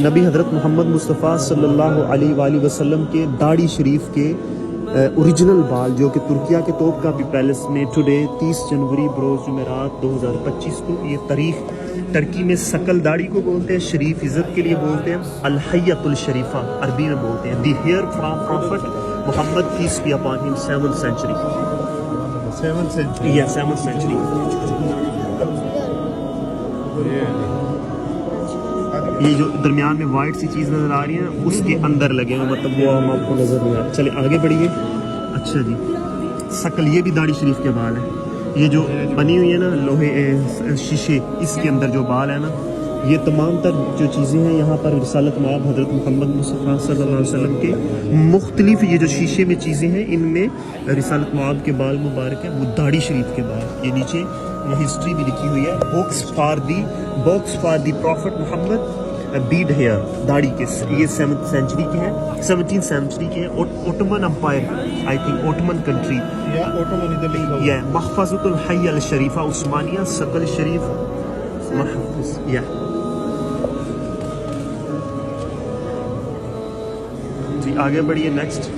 نبی حضرت محمد مصطفیٰ صلی اللہ علیہ وآلہ وسلم کے داڑھی شریف کے اوریجنل بال جو کہ ترکیہ کے توپ کا بھی پیلس میں ٹوڈے 30 جنوری بروز جمعرات 2025 کو یہ تاریخ ترکی میں سکل داڑھی کو بولتے ہیں، شریف عزت کے لیے بولتے ہیں، الحیۃ الشریفہ عربی میں بولتے ہیں، the hair from prophet Muhammad peace be upon him 7th century. 7th century. Yeah, 7th century. یہ جو درمیان میں وائٹ سی چیز نظر آ رہی ہے اس کے اندر لگے ہوئے، مطلب وہ ہم آپ کو نظر نہیں آ رہا. چلے آگے بڑھیے. اچھا جی، سکل یہ بھی داڑھی شریف کے بال ہیں. یہ جو بنی ہوئی ہے نا لوہے شیشے، اس کے اندر جو بال ہے نا، یہ تمام تر جو چیزیں ہیں یہاں پر رسالت مآب حضرت محمد مصطفیٰ صلی اللہ علیہ وسلم کے مختلف یہ جو شیشے میں چیزیں ہیں ان میں رسالت مآب کے بال مبارک ہیں، وہ داڑھی شریف کے بال. یہ نیچے یہ ہسٹری بھی لکھی ہوئی ہے، books for the prophet Muhammad beard hair, داڑھی کے. یہ 7th century کے ہیں، 17th century کے ہیں. Ottoman empire, I think Ottoman country. یا اوٹومن ادھر لکھا ہوا. یہ محفظۃ الحی الشریفہ عثمانیہ سکل شریف محفوظ. جی آگے بڑھیے نیکسٹ.